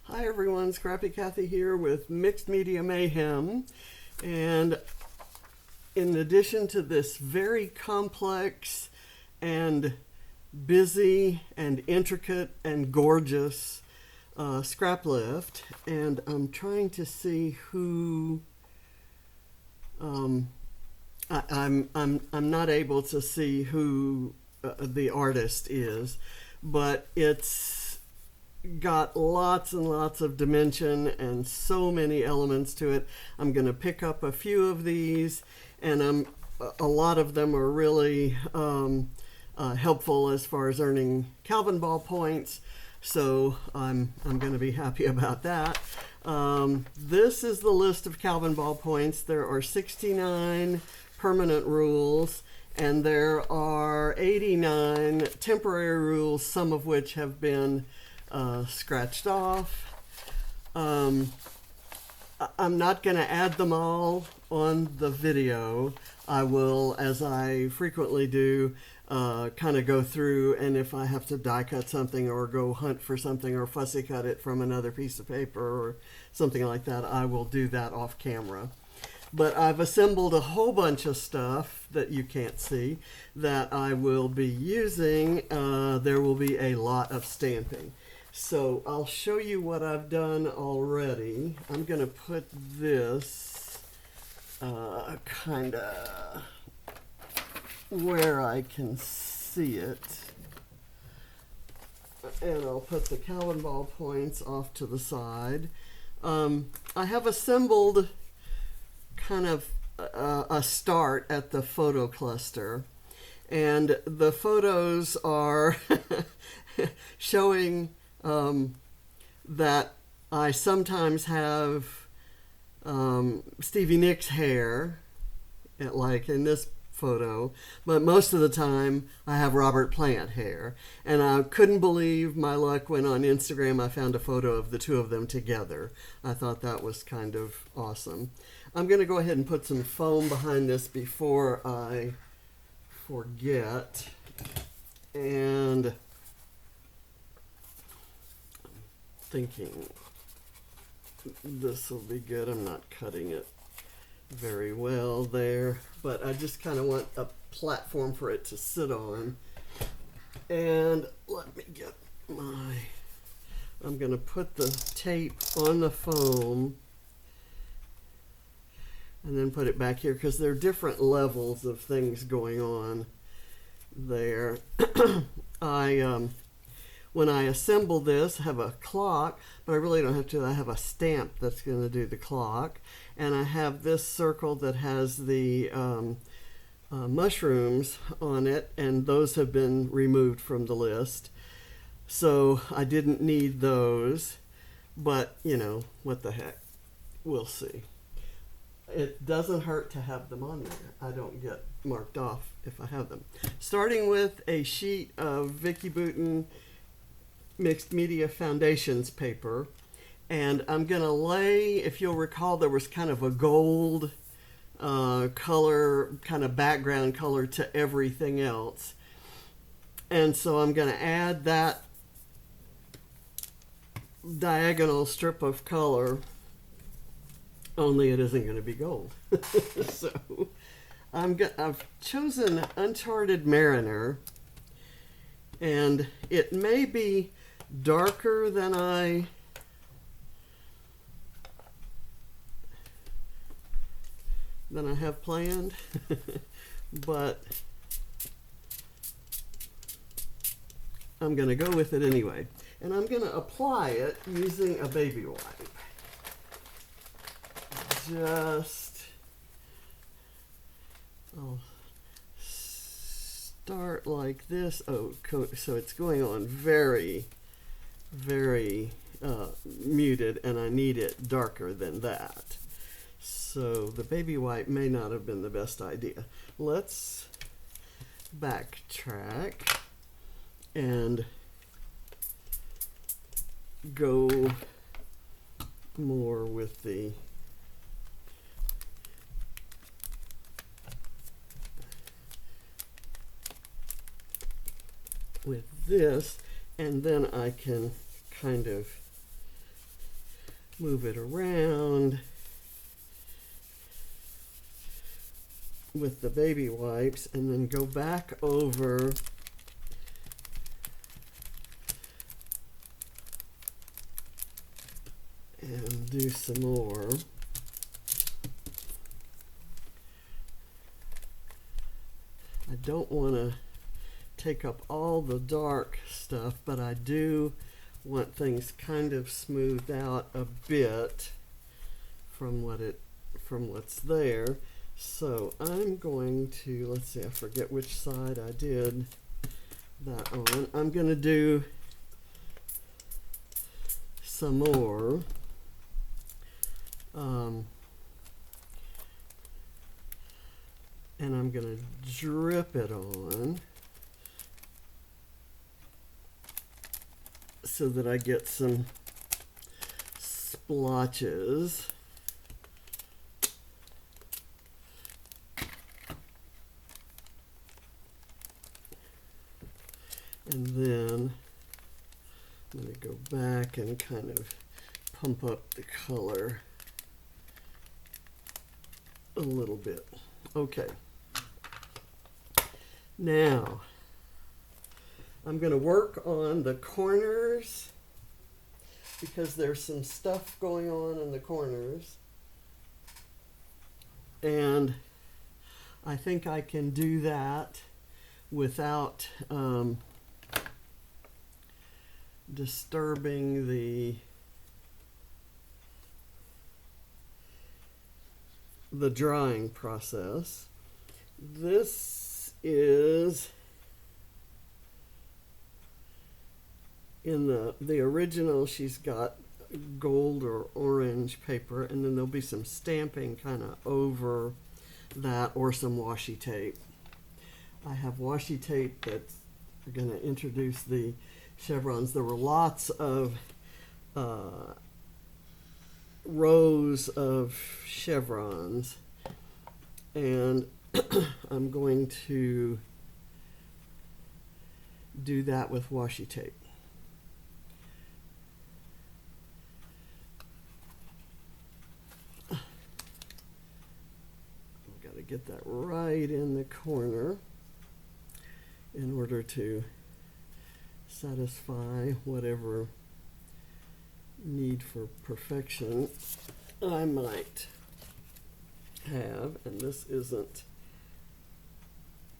Hi everyone, Scrappy Kathy here with Mixed Media Mayhem. And in addition to this very complex and busy and intricate and gorgeous scrap lift, and I'm trying to see who I'm not able to see who the artist is, but it's got lots and lots of dimension and so many elements to it. I'm going to pick up a few of these, and a lot of them are really helpful as far as earning Calvinball points. So I'm going to be happy about that. This is the list of Calvinball points. There are 69 permanent rules, and there are 89 temporary rules, some of which have been scratched off. I'm not going to add them all on the video. I will, as I frequently do, kind of go through, and if I have to die cut something or go hunt for something or fussy cut it from another piece of paper or something like that, I will do that off camera. But I've assembled a whole bunch of stuff that you can't see that I will be using. There will be a lot of stamping. So I'll show you what I've done already. I'm going to put this kind of where I can see it. And I'll put the Calvinball points off to the side. I have assembled kind of a start at the photo cluster. And the photos are showing that I sometimes have Stevie Nicks hair, like in this photo, but most of the time I have Robert Plant hair. And I couldn't believe my luck when on Instagram I found a photo of the two of them together. I thought that was kind of awesome. I'm going to go ahead and put some foam behind this before I forget. And thinking this will be good. I'm not cutting it very well there, but I just kind of want a platform for it to sit on. And let me get I'm going to put the tape on the foam and then put it back here because there are different levels of things going on there. When I assemble this, I have a clock, but I really don't have to. I have a stamp that's going to do the clock. And I have this circle that has the mushrooms on it, and those have been removed from the list. So I didn't need those, but, you know, what the heck. We'll see. It doesn't hurt to have them on there. I don't get marked off if I have them. Starting with a sheet of Vicki Boutin Mixed Media Foundations paper, and I'm going to lay, if you'll recall, there was kind of a gold color, kind of background color to everything else. And so I'm going to add that diagonal strip of color, only it isn't going to be gold. So I've chosen Uncharted Mariner, and it may be darker than I have planned, but I'm going to go with it anyway. And I'm going to apply it using a baby wipe. I'll start like this. So it's going on very, very muted, and I need it darker than that. So the baby wipe may not have been the best idea. Let's backtrack and go more with this, and then I can kind of move it around with the baby wipes, and then go back over and do some more. I don't want to take up all the dark stuff, but I do want things kind of smoothed out a bit from what's there. So I'm going to, let's see, I forget which side I did that on. I'm going to do some more. And I'm going to drip it on so that I get some splotches. And then I'm going to go back and kind of pump up the color a little bit. Okay. Now, I'm going to work on the corners because there's some stuff going on in the corners. And I think I can do that without disturbing the drying process. This is in the original. She's got gold or orange paper, and then there'll be some stamping kind of over that, or some washi tape. I have washi tape that's going to introduce the chevrons. There were lots of rows of chevrons, and I'm going to do that with washi tape. I've got to get that right in the corner in order to satisfy whatever need for perfection I might have. And this isn't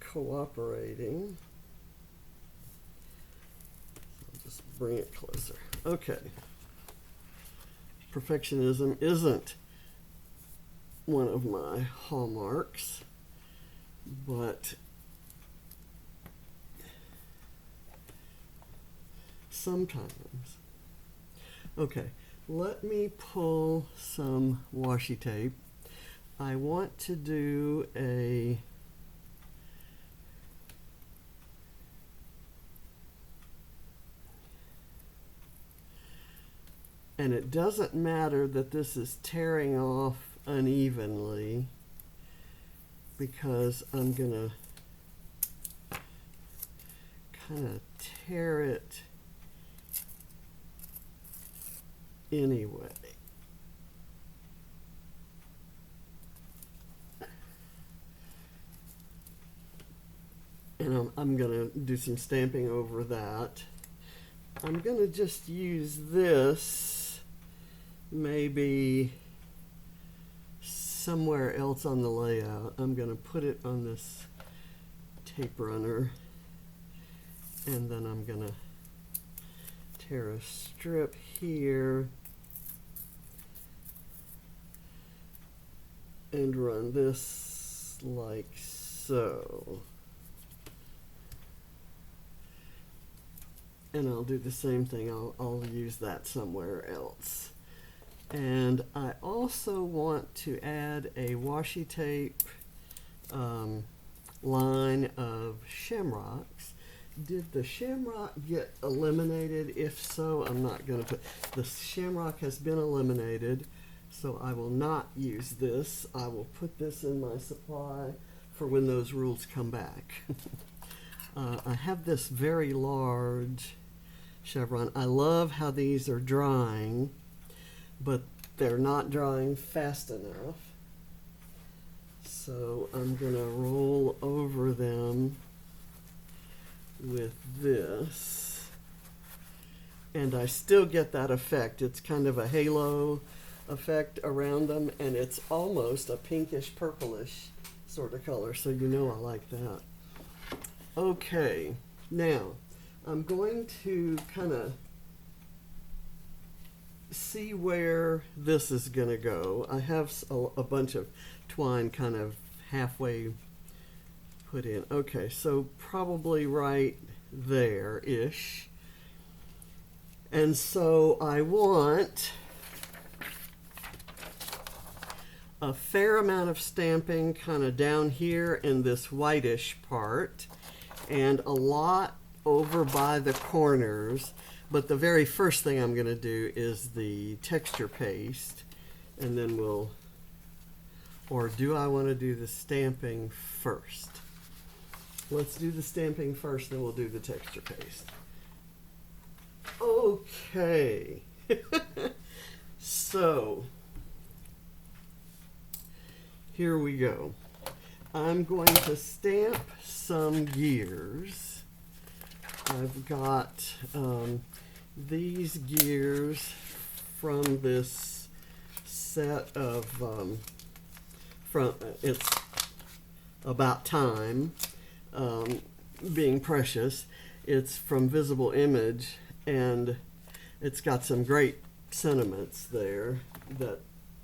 cooperating. So I'll just bring it closer. Okay. Perfectionism isn't one of my hallmarks, but sometimes. Okay, let me pull some washi tape. I want to do a and it doesn't matter that this is tearing off unevenly, because I'm gonna kind of tear it anyway. And I'm going to do some stamping over that. I'm going to just use this maybe somewhere else on the layout. I'm going to put it on this tape runner, and then I'm going to tear a strip here and run this like so. And I'll do the same thing. I'll use that somewhere else. And I also want to add a washi tape line of shamrocks. Did the shamrock get eliminated? If so, I'm not going to put... The shamrock has been eliminated, so I will not use this. I will put this in my supply for when those rules come back. I have this very large chevron. I love how these are drying. but they're not drying fast enough. So I'm going to roll over them with this. And I still get that effect. It's kind of a halo effect around them, and it's almost a pinkish purplish sort of color, so you know I like that. Okay, now I'm going to kind of see where this is going to go. I have a bunch of twine kind of halfway put in. Okay, so probably right there-ish. And so I want a fair amount of stamping kind of down here in this whitish part, and a lot over by the corners. But the very first thing I'm going to do is the texture paste, and then we'll, or do I want to do the stamping first? Let's do the stamping first, then we'll do the texture paste. Okay. So here we go. I'm going to stamp some gears. I've got these gears from this set of, it's About Time, Being Precious. It's from Visible Image, and it's got some great sentiments there that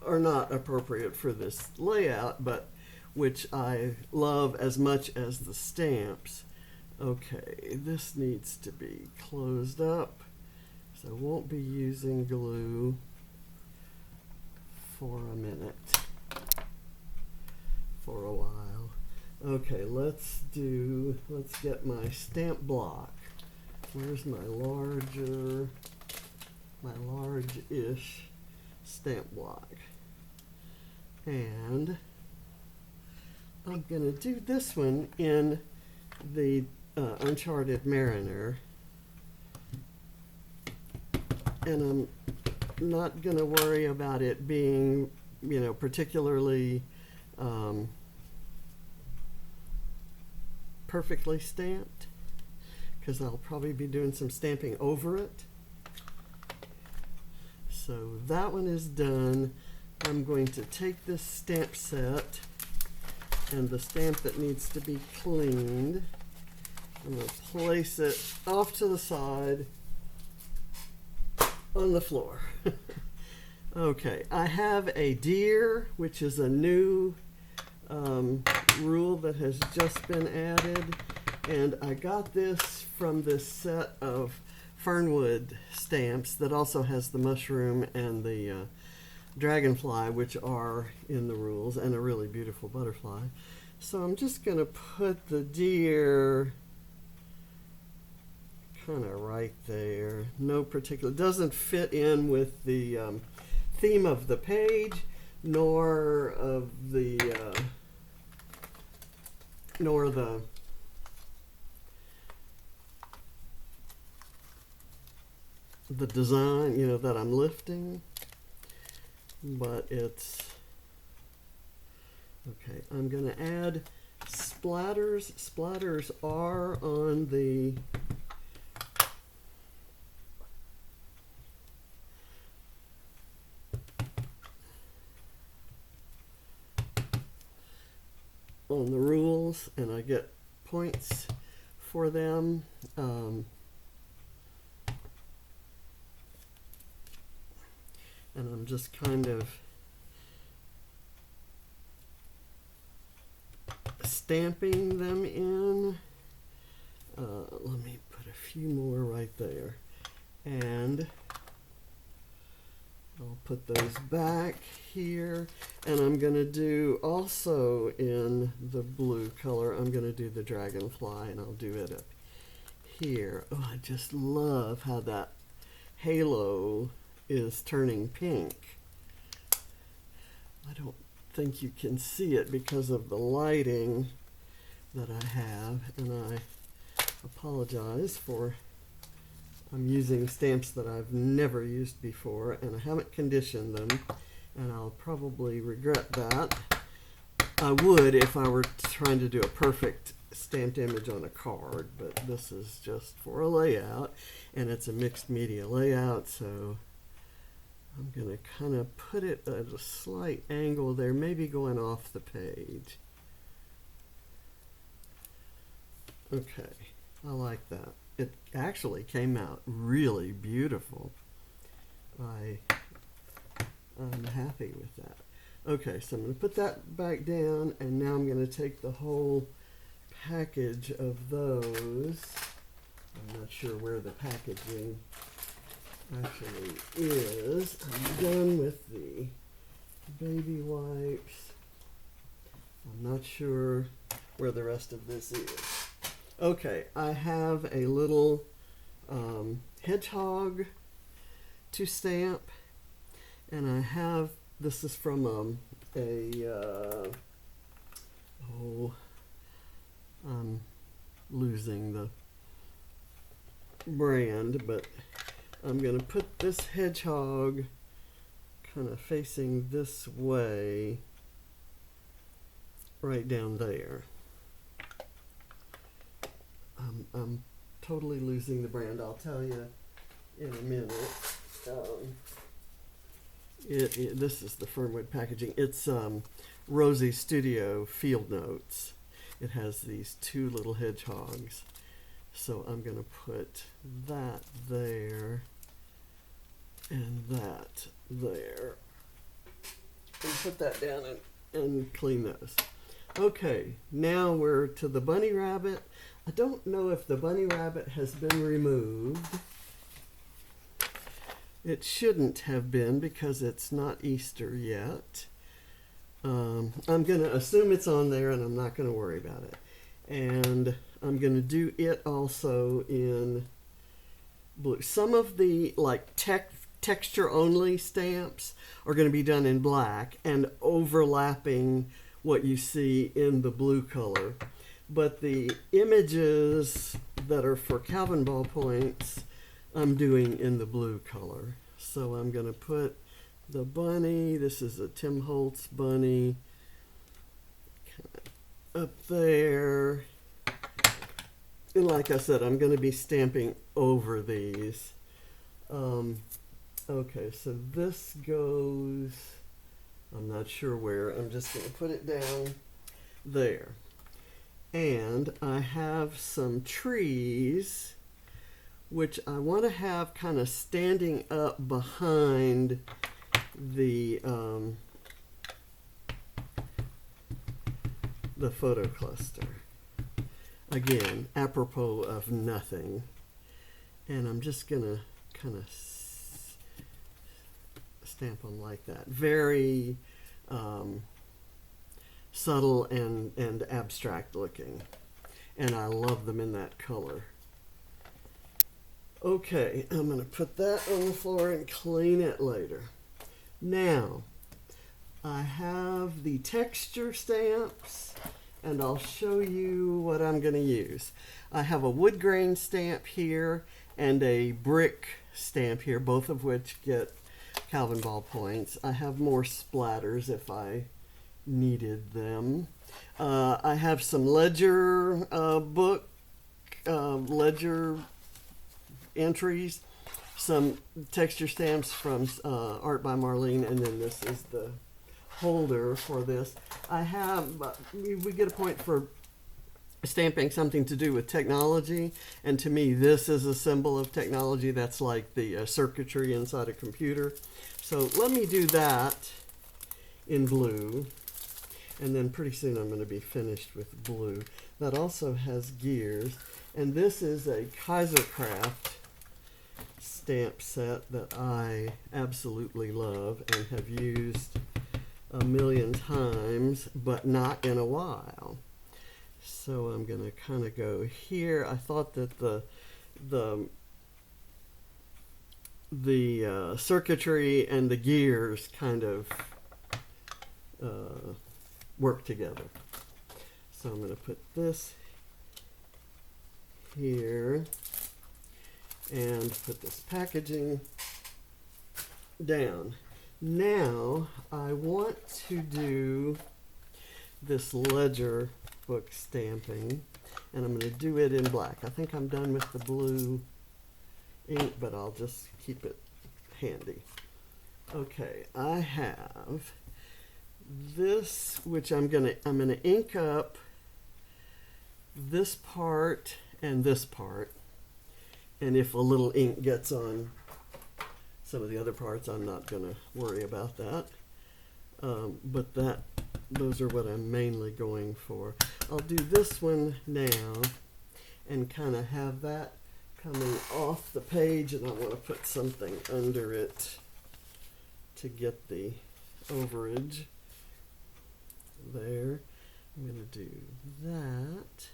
are not appropriate for this layout, but which I love as much as the stamps. Okay, this needs to be closed up, so I won't be using glue for a minute, for a while. Okay, let's get my stamp block. Where's my large-ish stamp block? And I'm going to do this one in the Uncharted Mariner. And I'm not going to worry about it being, particularly perfectly stamped, because I'll probably be doing some stamping over it. So that one is done. I'm going to take this stamp set and the stamp that needs to be cleaned. I'm going to place it off to the side on the floor. Okay, I have a deer, which is a new rule that has just been added, and I got this from this set of Fernwood stamps that also has the mushroom and the dragonfly, which are in the rules, and a really beautiful butterfly. So I'm just going to put the deer kind of right there. No particular, doesn't fit in with the theme of the page, nor of the the design, that I'm lifting. But it's okay. I'm going to add splatters. Splatters are on the rules, and I get points for them. And I'm just kind of stamping them in. Let me put a few more right there. And I'll put those back here. And I'm going to do also in the blue color, I'm going to do the dragonfly, and I'll do it up here. Oh, I just love how that halo is turning pink. I don't think you can see it because of the lighting that I have, and I apologize for I'm using stamps that I've never used before, and I haven't conditioned them, and I'll probably regret that. I would if I were trying to do a perfect stamped image on a card, but this is just for a layout, and it's a mixed media layout, so I'm going to kind of put it at a slight angle there, maybe going off the page. Okay, I like that. It actually came out really beautiful. I'm happy with that. Okay, so I'm going to put that back down, and now I'm going to take the whole package of those. I'm not sure where the packaging actually is. I'm done with the baby wipes. I'm not sure where the rest of this is. Okay, I have a little hedgehog to stamp, and I have, this is from I'm losing the brand, but I'm going to put this hedgehog kind of facing this way right down there. I'm totally losing the brand. I'll tell you in a minute. This is the Fernwood packaging. It's Rosie Studio Field Notes. It has these two little hedgehogs. So I'm going to put that there and that there. And put that down and clean those. Okay, now we're to the bunny rabbit. I don't know if the bunny rabbit has been removed. It shouldn't have been because it's not Easter yet. I'm going to assume it's on there, and I'm not going to worry about it. And I'm going to do it also in blue. Some of the texture only stamps are going to be done in black and overlapping what you see in the blue color. But the images that are for Calvinball points, I'm doing in the blue color. So I'm going to put the bunny, this is a Tim Holtz bunny, up there. And like I said, I'm going to be stamping over these. Okay, so this goes, I'm not sure where, I'm just going to put it down there. And I have some trees which I want to have kind of standing up behind the photo cluster. Again, apropos of nothing. And I'm just going to kind of stamp them like that. Very subtle and abstract looking. And I love them in that color. Okay, I'm going to put that on the floor and clean it later. Now, I have the texture stamps, and I'll show you what I'm going to use. I have a wood grain stamp here and a brick stamp here, both of which get Calvinball points. I have more splatters if I needed them. I have some ledger ledger entries, some texture stamps from Art by Marlene, and then this is the holder for this. I have, we get a point for stamping something to do with technology, and to me this is a symbol of technology. That's like the circuitry inside a computer. So let me do that in blue, and then pretty soon I'm going to be finished with blue. That also has gears, and this is a Kaisercraft stamp set that I absolutely love and have used a million times, but not in a while. So I'm going to kind of go here. I thought that the circuitry and the gears kind of work together. So I'm going to put this here, and put this packaging down. Now I want to do this ledger book stamping, and I'm going to do it in black. I think I'm done with the blue ink, but I'll just keep it handy. Okay, I have this, which I'm gonna ink up this part and this part, and if a little ink gets on some of the other parts, I'm not gonna worry about that. But those are what I'm mainly going for. I'll do this one now and kind of have that coming off the page, and I want to put something under it to get the overage there. I'm going to do that.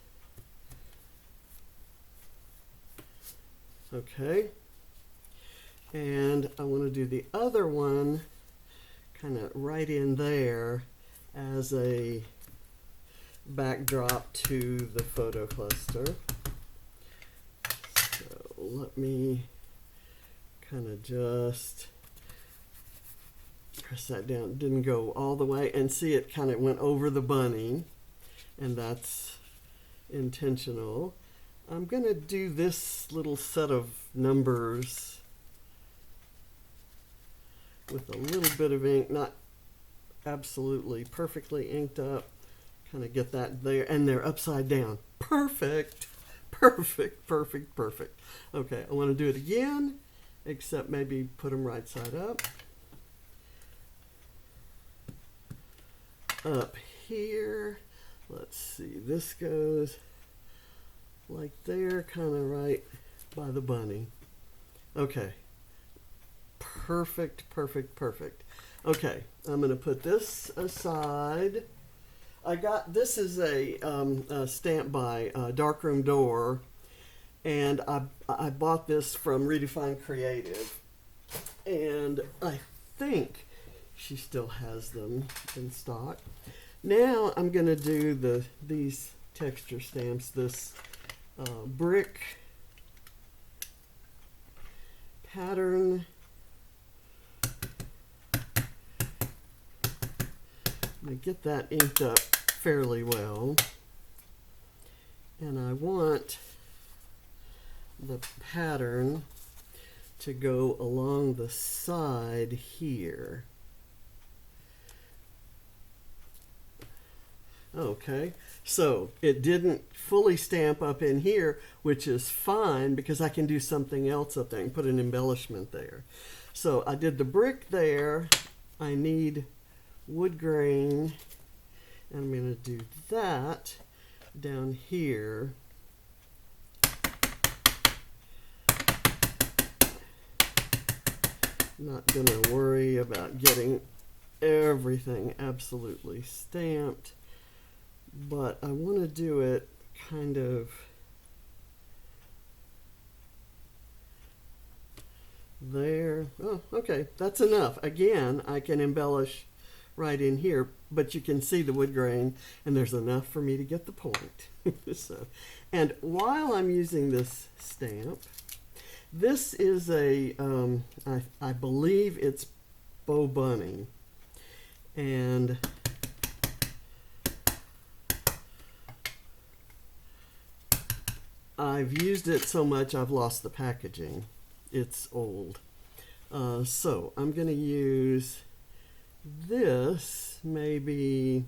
Okay. And I want to do the other one kind of right in there as a backdrop to the photo cluster. So let me kind of just press that down. It didn't go all the way, and see it kind of went over the bunny, and that's intentional. I'm going to do this little set of numbers with a little bit of ink, not absolutely perfectly inked up. Kind of get that there, and they're upside down. Perfect, perfect, perfect, perfect. Okay, I want to do it again, except maybe put them right side up. Up here, let's see, this goes like there, kind of right by the bunny. Okay, perfect, perfect, perfect. Okay, I'm going to put this aside. This is a stamp by Darkroom Door, and I bought this from Redefine Creative, and I think she still has them in stock. Now I'm going to do these texture stamps, this brick pattern. I'm going to get that inked up fairly well, and I want the pattern to go along the side here. Okay, so it didn't fully stamp up in here, which is fine because I can do something else up there and put an embellishment there. So I did the brick there. I need wood grain, and I'm going to do that down here. Not going to worry about getting everything absolutely stamped, but I want to do it kind of there. Oh, okay, that's enough. Again, I can embellish right in here, but you can see the wood grain, and there's enough for me to get the point. So, and while I'm using this stamp, this is a, I believe it's Bo Bunny, and I've used it so much I've lost the packaging. It's old. So I'm going to use this, maybe,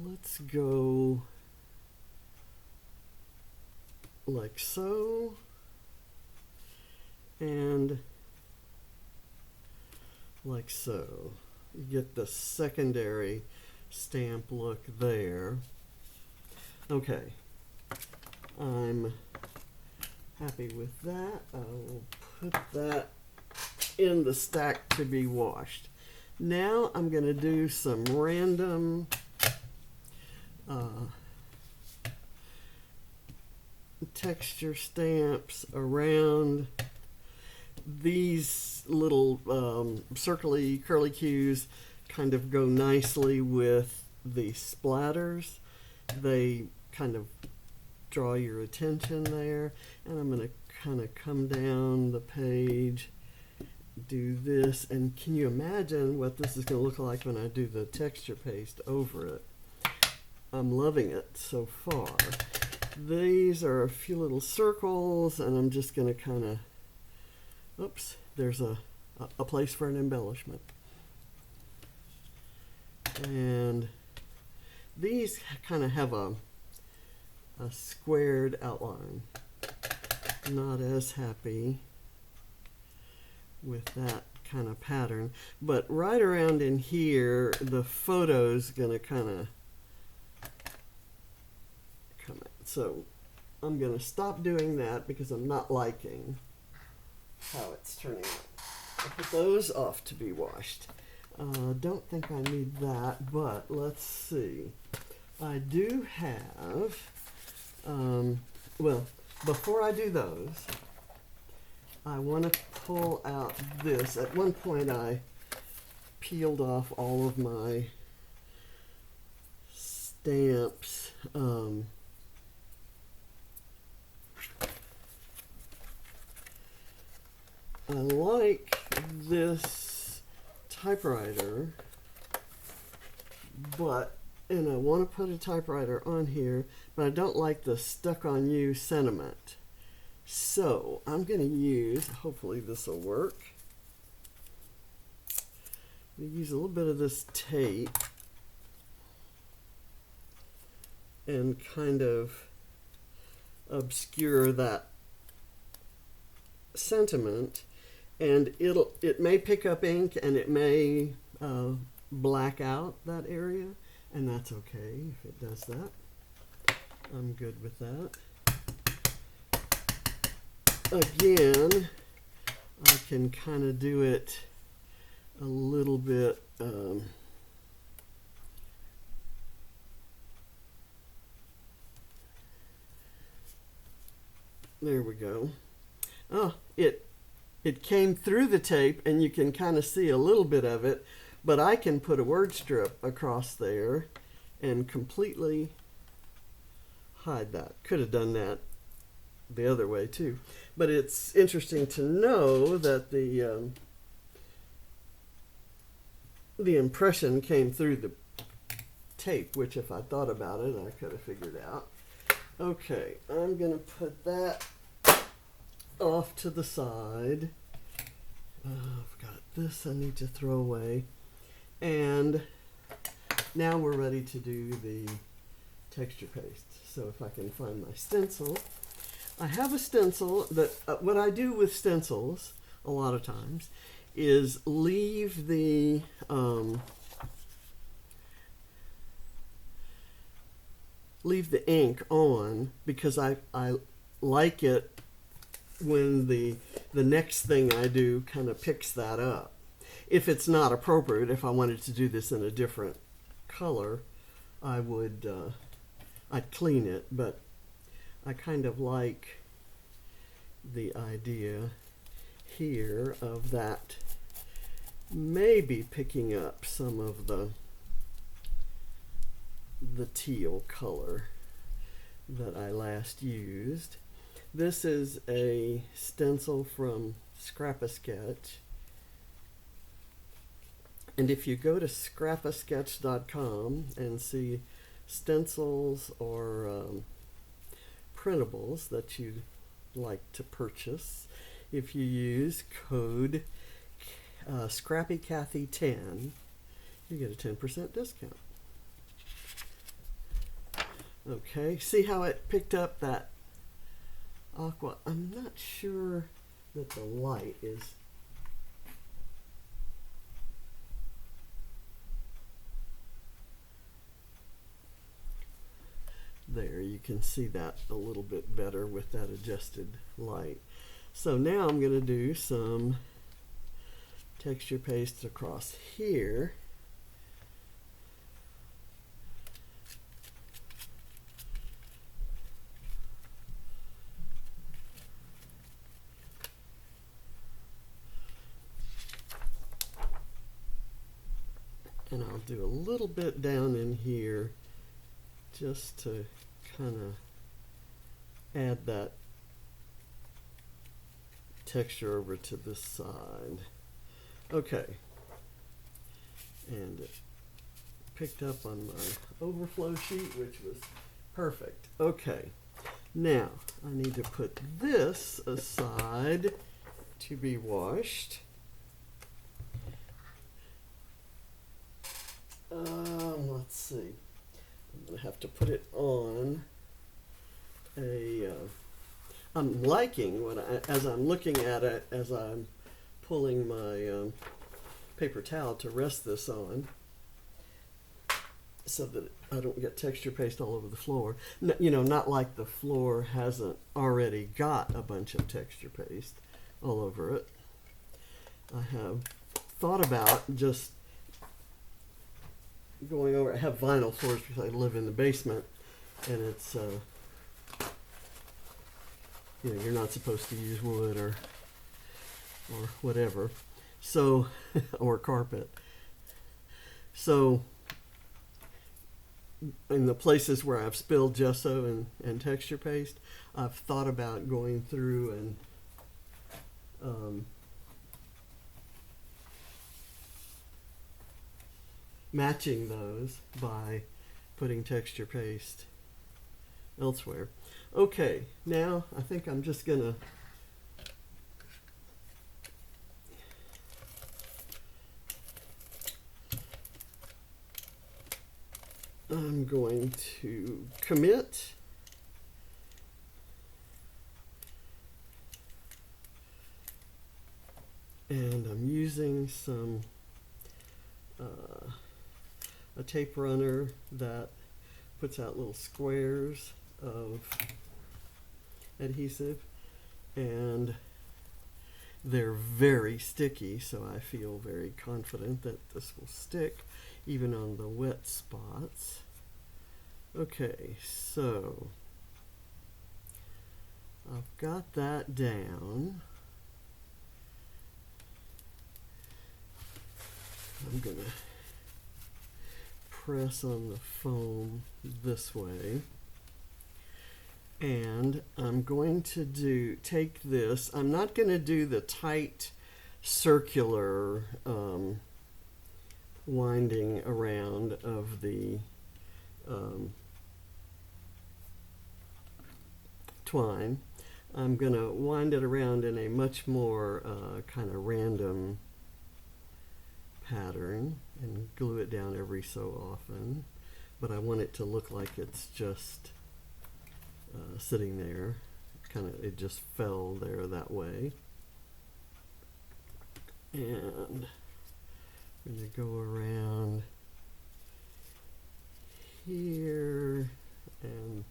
let's go like so, and like so. You get the secondary stamp look there. Okay, I'm happy with that. I'll put that in the stack to be washed. Now I'm going to do some random texture stamps around these little circly curly cues. Kind of go nicely with the splatters. They kind of draw your attention there, and I'm going to kind of come down the page, do this, and can you imagine what this is going to look like when I do the texture paste over it? I'm loving it so far. These are a few little circles, and I'm just going to kind of, oops, there's a place for an embellishment. And these kind of have a squared outline. Not as happy with that kind of pattern, but right around in here, the photo's going to kind of come out. So I'm going to stop doing that because I'm not liking how it's turning out. I'll put those off to be washed. Don't think I need that, but let's see. I do have, well, before I do those, I want to pull out this. At one point I peeled off all of my stamps. I like this typewriter, and I want to put a typewriter on here, but I don't like the stuck on you sentiment. So I'm going to use, hopefully this will work. I'm going to use a little bit of this tape and kind of obscure that sentiment. And it may pick up ink and it may black out that area, and that's okay if it does that. I'm good with that. Again, I can kind of do it a little bit there we go. Oh, it came through the tape, and you can kind of see a little bit of it, but I can put a word strip across there and completely hide that. Could have done that the other way too, but it's interesting to know that the impression came through the tape, which if I thought about it, I could have figured out. Okay, I'm going to put that off to the side. I've got this I need to throw away, and now we're ready to do the texture paste. So if I can find my stencil, I have a stencil that what I do with stencils a lot of times is leave the ink on, because I like it when the next thing I do kind of picks that up. If it's not appropriate, if I wanted to do this in a different color, I would I'd clean it, but I kind of like the idea here of that maybe picking up some of the teal color that I last used. This is a stencil from Scrap-A-Sketch, and if you go to scrapasketch.com and see stencils or printables that you'd like to purchase, if you use code ScrappyCathy10, you get a 10% discount. Okay, see how it picked up that aqua? I'm not sure that the light is there. You can see that a little bit better with that adjusted light. So now I'm going to do some texture paste across here. And I'll do a little bit down in here just to kind of add that texture over to this side. Okay. And it picked up on my overflow sheet, which was perfect. Okay. Now, I need to put this aside to be washed. Let's see. I'm going to have to put it on a... I'm liking what as I'm looking at it, as I'm pulling my paper towel to rest this on, so that I don't get texture paste all over the floor. You know, not like the floor hasn't already got a bunch of texture paste all over it. I have thought about just going over. I have vinyl floors because I live in the basement, and it's you know, you're not supposed to use wood or whatever, so or carpet. So in the places where I've spilled gesso and texture paste, I've thought about going through and matching those by putting texture paste elsewhere. Okay, now I think I'm just gonna commit and I'm using some a tape runner that puts out little squares of adhesive, and they're very sticky, so I feel very confident that this will stick even on the wet spots. Okay, so I've got that down. I'm gonna press on the foam this way, and I'm going to take this. I'm not going to do the tight circular winding around of the twine. I'm going to wind it around in a much more kind of random pattern and glue it down every so often, but I want it to look like it's just sitting there. It just fell there that way. And I'm going to go around here and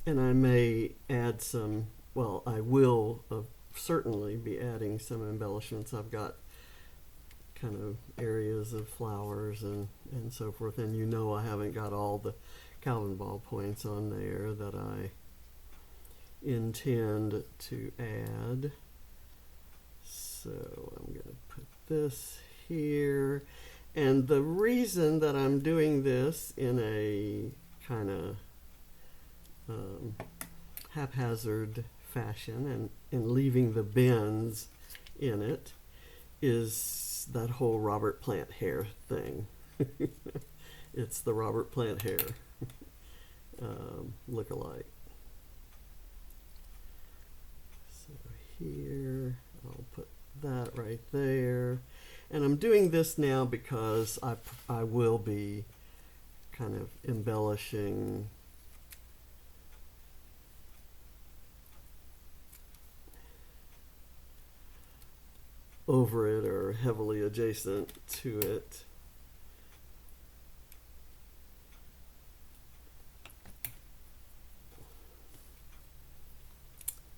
I may add some, well, I will certainly be adding some embellishments. I've got kind of areas of flowers and so forth, and you know I haven't got all the Calvinball points on there that I intend to add. So I'm going to put this here, and the reason that I'm doing this in a kind of haphazard fashion and leaving the bends in it is that whole Robert Plant hair thing. It's the Robert Plant hair look-alike. So here, I'll put that right there. And I'm doing this now because I will be kind of embellishing over it or heavily adjacent to it.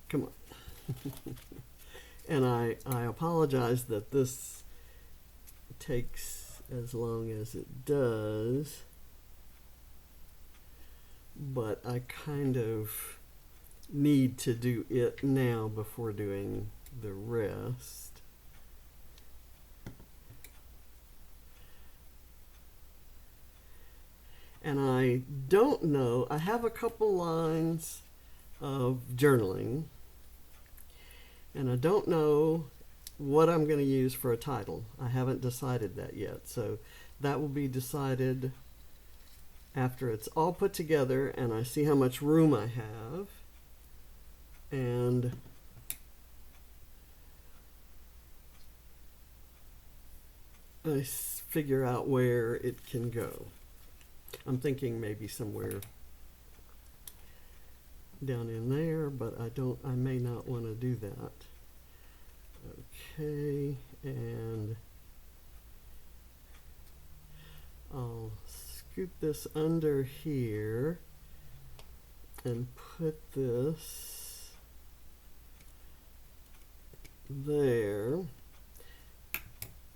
Come on. And I apologize that this takes as long as it does, but I kind of need to do it now before doing the rest. And I don't know, I have a couple lines of journaling, and I don't know what I'm going to use for a title. I haven't decided that yet. So that will be decided after it's all put together and I see how much room I have. And I figure out where it can go. I'm thinking maybe somewhere down in there, but I may not want to do that. Okay, and I'll scoop this under here and put this there,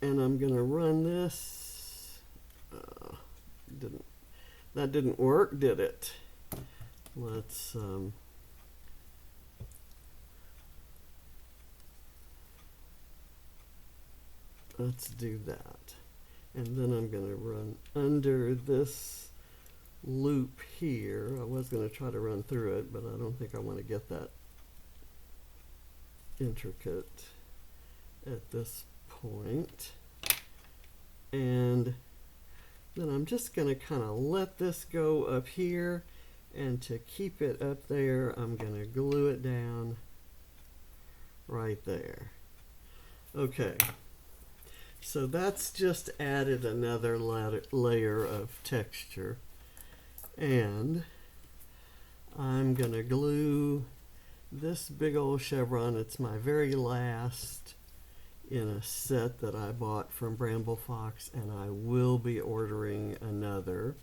and I'm gonna run this. That didn't work, did it? Let's do that. And then I'm going to run under this loop here. I was going to try to run through it, but I don't think I want to get that intricate at this point. And then I'm just going to kind of let this go up here, and to keep it up there, I'm going to glue it down right there. Okay. So that's just added another layer of texture, and I'm gonna glue this big old chevron. It's my very last in a set that I bought from Bramble Fox, and I will be ordering another.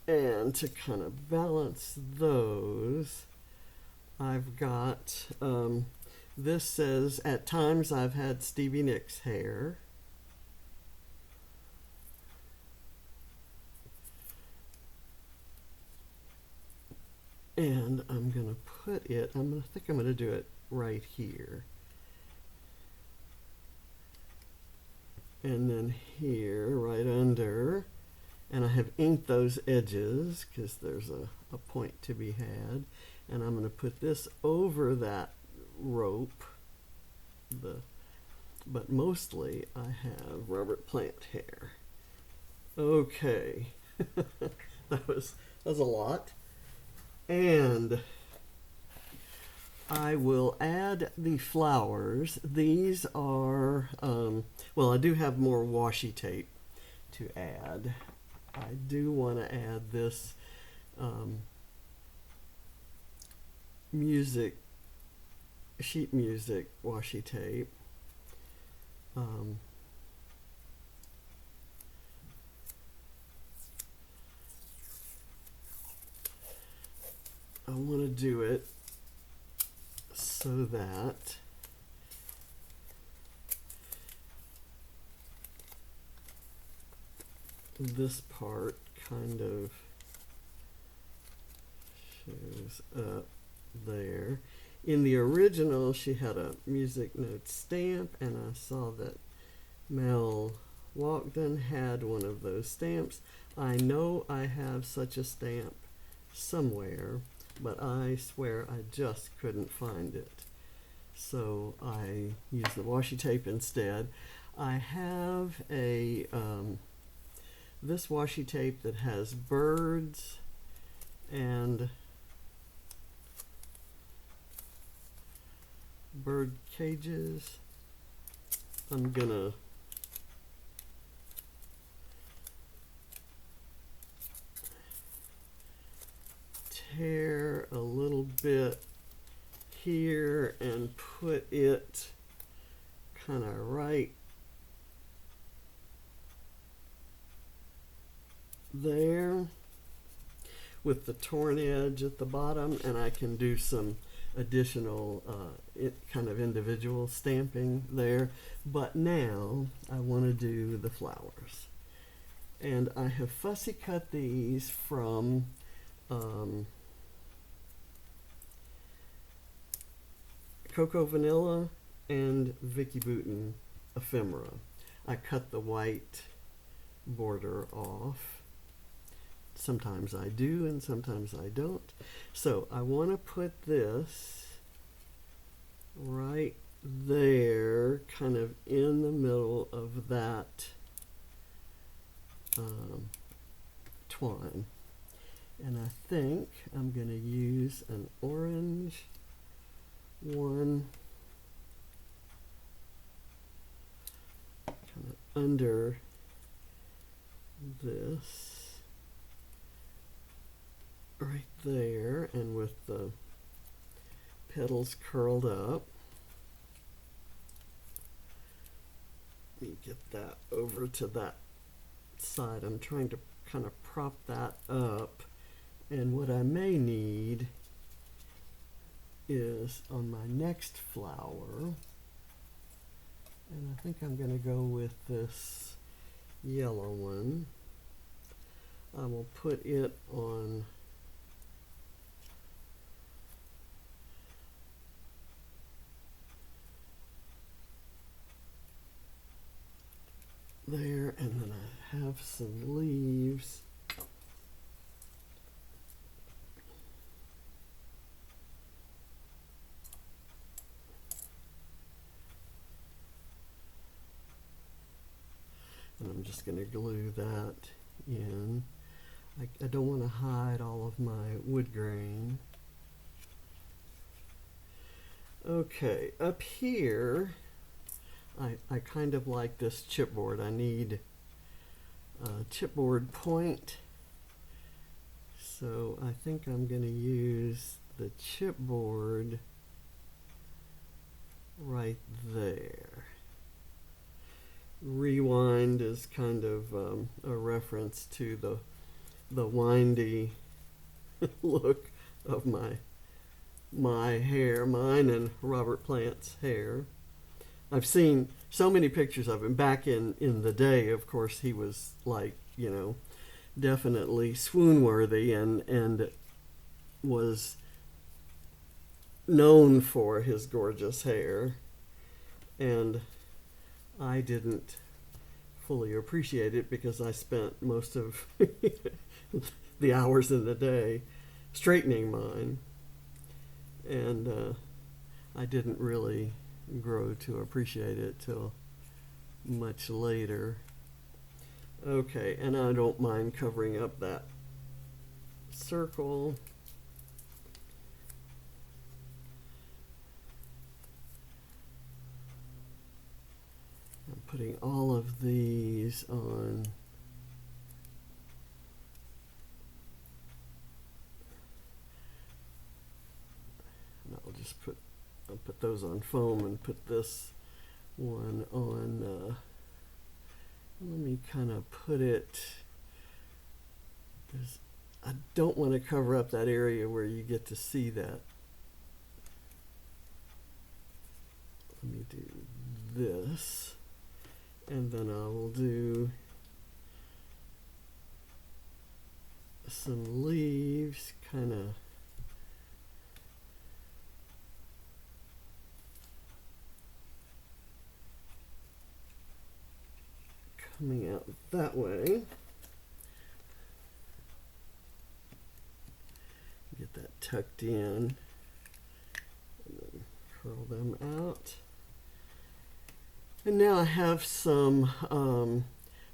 And to kind of balance those, I've got this says, at times I've had Stevie Nicks hair. And I'm going to put it, I think I'm going to do it right here. And then here, right under. And I have inked those edges because there's a point to be had. And I'm going to put this over that rope, but mostly I have Robert Plant hair. Okay. that was a lot. And I will add the flowers. These are well, I do have more washi tape to add. I do want to add this sheet music washi tape. I want to do it so that this part kind of shows up there. In the original, she had a music note stamp, and I saw that Mel Walkden had one of those stamps. I know I have such a stamp somewhere, but I swear I just couldn't find it. So I used the washi tape instead. I have a this washi tape that has birds and bird cages. I'm gonna tear a little bit here and put it kind of right there with the torn edge at the bottom, and I can do some additional kind of individual stamping there. But now I want to do the flowers, and I have fussy cut these from Cocoa Vanilla and Vicki Boutin ephemera. I cut the white border off. Sometimes I do and sometimes I don't. So I want to put this right there, kind of in the middle of that twine. And I think I'm going to use an orange one kind of under this right there, and with the petals curled up. Let me get that over to that side. I'm trying to kind of prop that up, and what I may need is on my next flower, and I think I'm going to go with this yellow one. I will put it on there, and then I have some leaves. And I'm just going to glue that in. I don't want to hide all of my wood grain. Okay, up here, I kind of like this chipboard. I need a chipboard point. So I think I'm going to use the chipboard right there. Rewind is kind of a reference to the windy look of my hair, mine and Robert Plant's hair. I've seen so many pictures of him back in the day. Of course, he was like, you know, definitely swoon worthy and was known for his gorgeous hair. And I didn't fully appreciate it because I spent most of the hours in the day straightening mine. And I didn't really grow to appreciate it till much later. Okay, and I don't mind covering up that circle. I'm putting all of these on. And I'll put those on foam and put this one on. Let me kind of put it. I don't want to cover up that area where you get to see that. Let me do this, and then I will do some leaves, kind of. Coming out that way. Get that tucked in, and then curl them out. And now I have some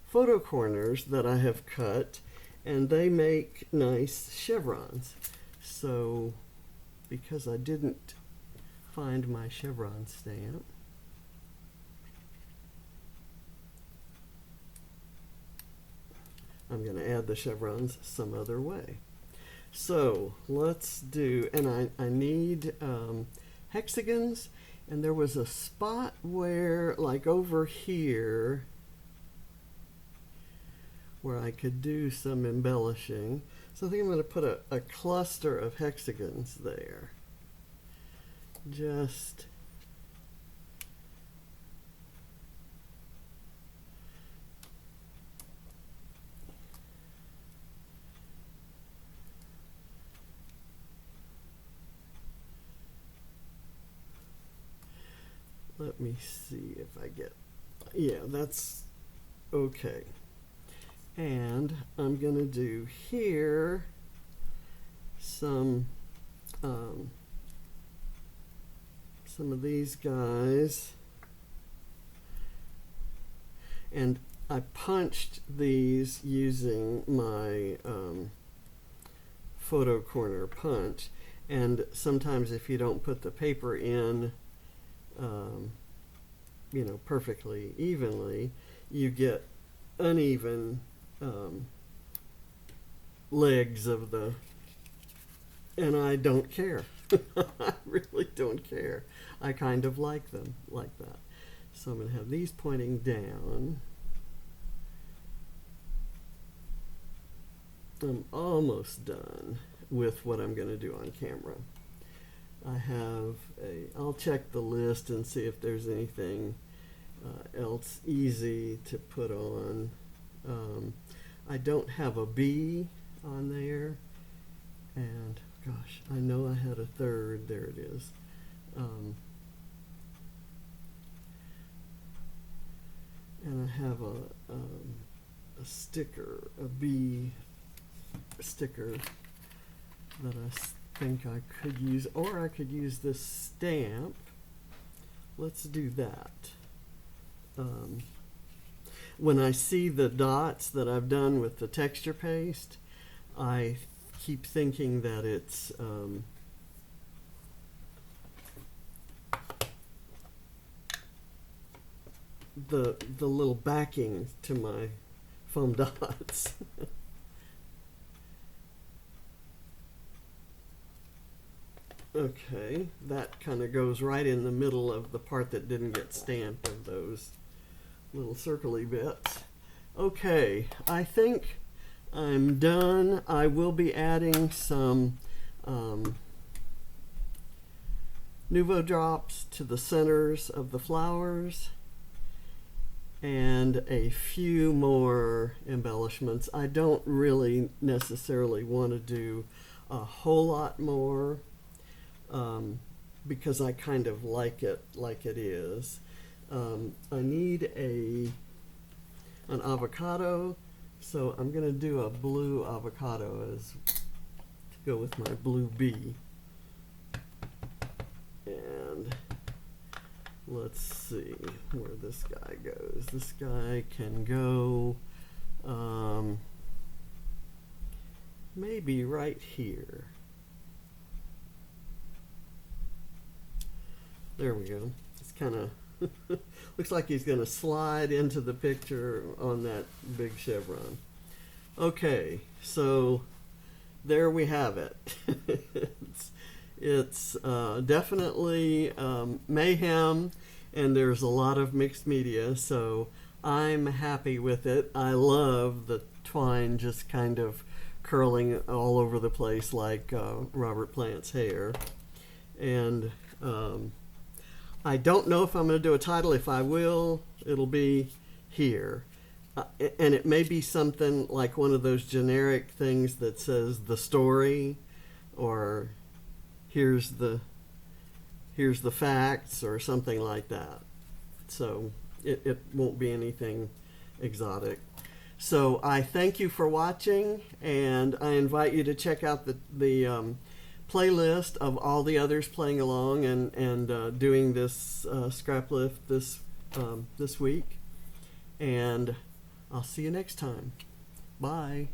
photo corners that I have cut, and they make nice chevrons. So, because I didn't find my chevron stamp, I'm going to add the chevrons some other way. So let's do, and I need hexagons, and there was a spot where, like over here, where I could do some embellishing. So I think I'm going to put a cluster of hexagons there. Just let me see if I get, yeah, that's okay. And I'm going to do here some of these guys. And I punched these using my photo corner punch. And sometimes if you don't put the paper in, perfectly evenly, you get uneven legs of the, and I don't care. I really don't care. I kind of like them like that. So I'm going to have these pointing down. I'm almost done with what I'm going to do on camera. I'll check the list and see if there's anything else easy to put on. I don't have a bee on there, and gosh, I know I had a third. There it is. And I have a sticker, a bee sticker that I think I could use, or I could use this stamp. Let's do that. When I see the dots that I've done with the texture paste, I keep thinking that it's the little backing to my foam dots. Okay, that kind of goes right in the middle of the part that didn't get stamped of those little circly bits. Okay, I think I'm done. I will be adding some Nuvo drops to the centers of the flowers and a few more embellishments. I don't really necessarily want to do a whole lot more because I kind of like it is. I need an avocado, so I'm going to do a blue avocado to go with my blue bee. And let's see where this guy goes. This guy can go maybe right here. There we go. It's kind of looks like he's going to slide into the picture on that big chevron. Okay, so there we have it. It's definitely mayhem, and there's a lot of mixed media, so I'm happy with it. I love the twine just kind of curling all over the place like Robert Plant's hair. And I don't know if I'm going to do a title. If I will, it'll be here. And it may be something like one of those generic things that says the story, or here's the facts, or something like that. So it won't be anything exotic. So I thank you for watching, and I invite you to check out the playlist of all the others playing along and doing this scrap lift this week. And I'll see you next time. Bye.